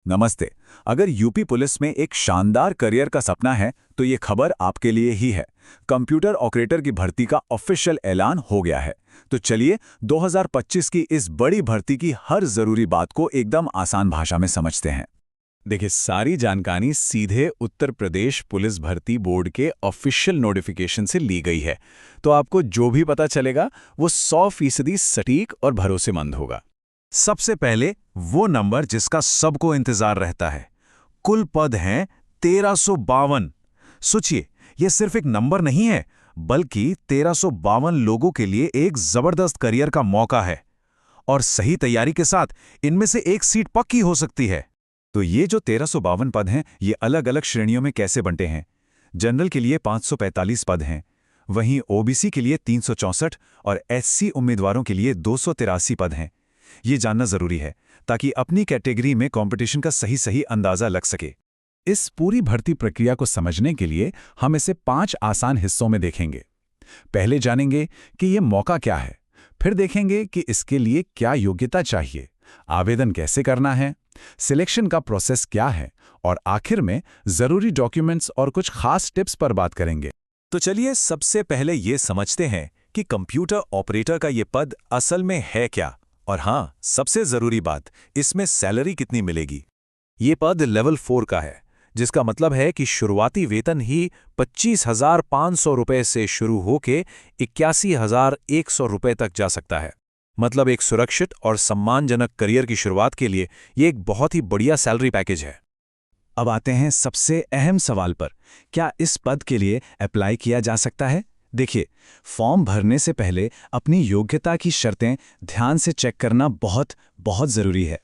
नमस्ते। अगर UP police में एक शानदार करियर का सपना है तो ये खबर आपके लिए ही है। कंप्यूटर ऑपरेटर की भर्ती का ऑफिशियल ऐलान हो गया है। तो चलिए 2025 की इस बड़ी भर्ती की हर जरूरी बात को एकदम आसान भाषा में समझते हैं। देखिए, सारी जानकारी सीधे उत्तर प्रदेश पुलिस भर्ती बोर्ड के ऑफिशियल नोटिफिकेशन से ली गई है। तो आपको जो भी पता चलेगा वो 100% सटीक और भरोसेमंद होगा। सबसे पहले वो नंबर जिसका सबको इंतजार रहता है। कुल पद हैं 1352। सोचिए, यह सिर्फ एक नंबर नहीं है, बल्कि 1352 लोगों के लिए एक जबरदस्त करियर का मौका है। और सही तैयारी के साथ इनमें से एक सीट पक्की हो सकती है। तो ये जो 1352 पद हैं, ये अलग अलग श्रेणियों में कैसे बंटे हैं? जनरल के लिए 545 पद हैं, वहीं ओबीसी के लिए 364 और एससी उम्मीदवारों के लिए 283 पद हैं। ये जानना जरूरी है ताकि अपनी कैटेगरी में कंपटीशन का सही अंदाजा लग सके। इस पूरी भर्ती प्रक्रिया को समझने के लिए हम इसे 5 आसान हिस्सों में देखेंगे। पहले जानेंगे कि ये मौका क्या है, फिर देखेंगे कि इसके लिए क्या योग्यता चाहिए, आवेदन कैसे करना है, सिलेक्शन का प्रोसेस क्या है, और आखिर में जरूरी डॉक्यूमेंट्स और कुछ खास टिप्स पर बात करेंगे। तो चलिए सबसे पहले ये समझते हैं कि कंप्यूटर ऑपरेटर का ये पद असल में है क्या। और हाँ, सबसे जरूरी बात, इसमें सैलरी कितनी मिलेगी। ये पद लेवल 4 का है, जिसका मतलब है कि शुरुआती वेतन ही 25,500 रुपये से शुरू होके 81,100 रुपये तक जा सकता है। मतलब एक सुरक्षित और सम्मानजनक करियर की शुरुआत के लिए ये एक बहुत ही बढ़िया सैलरी पैकेज है। अब आते हैं सबसे अहम सवाल पर, क्या इस पद के लिए अप्लाई किया जा सकता है? देखिए, फॉर्म भरने से पहले अपनी योग्यता की शर्तें ध्यान से चेक करना बहुत जरूरी है।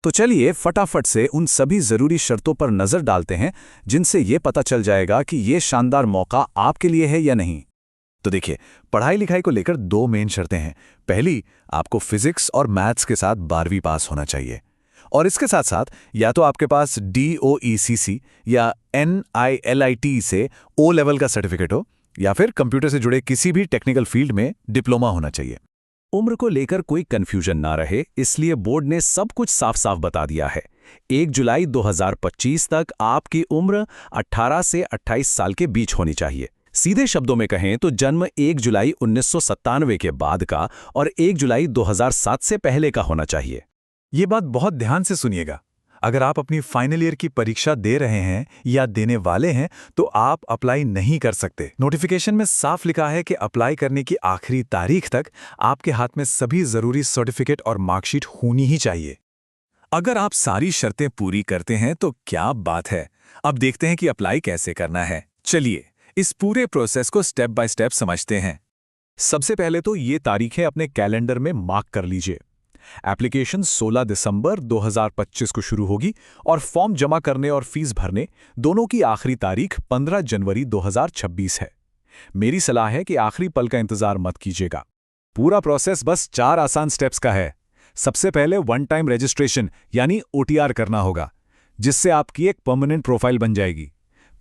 तो चलिए फटाफट से उन सभी जरूरी शर्तों पर नजर डालते हैं जिनसे ये पता चल जाएगा कि ये शानदार मौका आपके लिए है या नहीं। तो देखिए, पढ़ाई लिखाई को लेकर 2 मेन शर्तें हैं। पहली, आपको फिजिक्स और मैथ्स के साथ 12वीं पास होना चाहिए, और इसके साथ साथ या तो आपके पास DOECC या NILIT से O लेवल का सर्टिफिकेट हो, या फिर कंप्यूटर से जुड़े किसी भी टेक्निकल फील्ड में डिप्लोमा होना चाहिए। उम्र को लेकर कोई कंफ्यूजन ना रहे, इसलिए बोर्ड ने सब कुछ साफ बता दिया है। 1 जुलाई 2025 तक आपकी उम्र 18 से 28 साल के बीच होनी चाहिए। सीधे शब्दों में कहें तो जन्म 1 जुलाई 1997 के बाद का और 1 जुलाई 2007 से पहले का होना चाहिए। ये बात बहुत ध्यान से सुनिएगा। अगर आप अपनी फाइनल ईयर की परीक्षा दे रहे हैं या देने वाले हैं तो आप अप्लाई नहीं कर सकते। नोटिफिकेशन में साफ लिखा है कि अप्लाई करने की आखिरी तारीख तक आपके हाथ में सभी जरूरी सर्टिफिकेट और मार्कशीट होनी ही चाहिए। अगर आप सारी शर्तें पूरी करते हैं तो क्या बात है। अब देखते हैं कि अप्लाई कैसे करना है। चलिए इस पूरे प्रोसेस को स्टेप बाय स्टेप समझते हैं। सबसे पहले तो ये तारीखें अपने कैलेंडर में मार्क कर लीजिए। एप्लीकेशन 16 दिसंबर 2025 को शुरू होगी और फॉर्म जमा करने और फीस भरने दोनों की आखिरी तारीख 15 जनवरी 2026 है। मेरी सलाह है कि आखिरी पल का इंतजार मत कीजिएगा। पूरा प्रोसेस बस 4 आसान स्टेप्स का है। सबसे पहले वन टाइम रजिस्ट्रेशन यानी OTR करना होगा, जिससे आपकी एक परमानेंट प्रोफाइल बन जाएगी।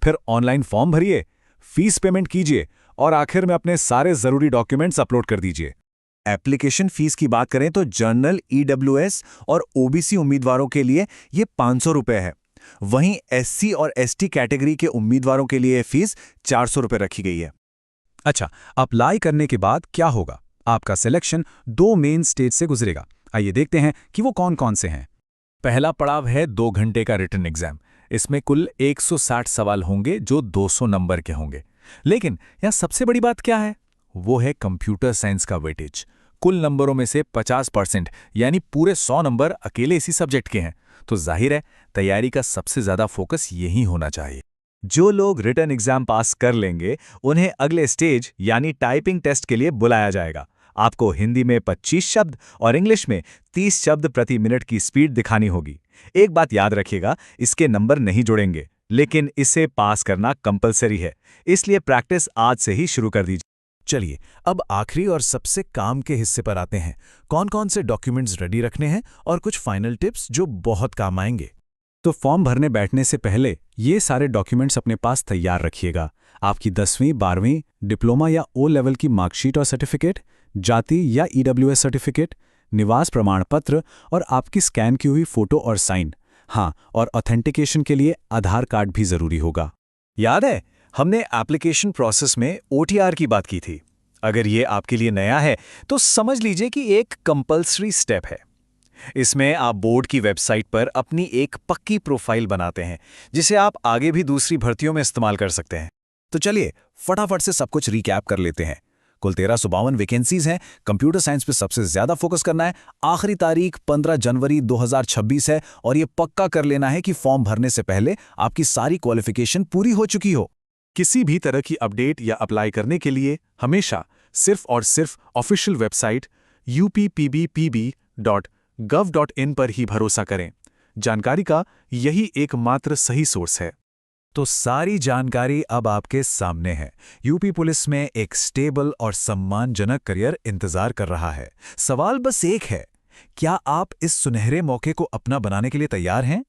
फिर ऑनलाइन फॉर्म भरिए, फीस पेमेंट कीजिए और आखिर में अपने सारे जरूरी डॉक्यूमेंट्स अपलोड कर दीजिए। एप्लीकेशन फीस की बात करें तो जनरल, EWS और OBC उम्मीदवारों के लिए ये 500 रुपये है। वहीं SC और ST कैटेगरी के उम्मीदवारों के लिए फीस 400 रुपये रखी गई है। अच्छा, अप्लाई करने के बाद क्या होगा? आपका सिलेक्शन 2 मेन स्टेज से गुजरेगा। आइए देखते हैं कि वो कौन कौन से हैं। पहला पड़ाव है 2 घंटे का रिटन एग्जाम। इसमें कुल 160 सवाल होंगे जो 200 नंबर के होंगे। लेकिन यहाँ सबसे बड़ी बात क्या है? वो है कंप्यूटर साइंस का वेटेज। कुल नंबरों में से 50% यानी पूरे 100 नंबर अकेले इसी सब्जेक्ट के हैं। तो जाहिर है तैयारी का सबसे ज्यादा फोकस यही होना चाहिए। जो लोग रिटन एग्जाम पास कर लेंगे उन्हें अगले स्टेज यानी टाइपिंग टेस्ट के लिए बुलाया जाएगा। आपको हिंदी में 25 शब्द और इंग्लिश में 30 शब्द प्रति मिनट की स्पीड दिखानी होगी। एक बात याद रखिएगा, इसके नंबर नहीं जुड़ेंगे, लेकिन इसे पास करना कंपलसरी है, इसलिए प्रैक्टिस आज से ही शुरू कर दीजिए। चलिए अब आखिरी और सबसे काम के हिस्से पर आते हैं। कौन कौन से डॉक्यूमेंट्स रेडी रखने हैं और कुछ फाइनल टिप्स जो बहुत काम आएंगे। तो फॉर्म भरने बैठने से पहले ये सारे डॉक्यूमेंट्स अपने पास तैयार रखिएगा। आपकी 10वीं, 12वीं, डिप्लोमा या O लेवल की मार्कशीट और सर्टिफिकेट, जाति या EWS सर्टिफिकेट, निवास प्रमाण पत्र और आपकी स्कैन की हुई फोटो और साइन। हाँ, और ऑथेंटिकेशन के लिए आधार कार्ड भी ज़रूरी होगा। याद है, हमने एप्लीकेशन प्रोसेस में OTR की बात की थी। अगर ये आपके लिए नया है, तो समझ लीजिए कि एक कंपल्सरी स्टेप है। इसमें आप बोर्ड की वेबसाइट पर अपनी एक पक्की प्रोफाइल बनाते हैं, जिसे आप आगे भी दूसरी भर्तियों में इस्तेमाल कर सकते हैं। तो चलिए फटाफट से सब कुछ रिकैप कर लेते हैं। कुल 1352 वैकेंसीज हैं। कंप्यूटर साइंस पे सबसे ज्यादा फोकस करना है। आखिरी तारीख 15 जनवरी 2026 है और ये पक्का कर लेना है कि फॉर्म भरने से पहले आपकी सारी क्वालिफिकेशन पूरी हो चुकी हो। किसी भी तरह की अपडेट या अप्लाई करने के लिए हमेशा सिर्फ और सिर्फ ऑफिशियल वेबसाइट uppbpb.gov.in पर ही भरोसा करें। जानकारी का यही एकमात्र सही सोर्स है। तो सारी जानकारी अब आपके सामने है। यूपी पुलिस में एक स्टेबल और सम्मानजनक करियर इंतजार कर रहा है। सवाल बस एक है, क्या आप इस सुनहरे मौके को अपना बनाने के लिए तैयार हैं?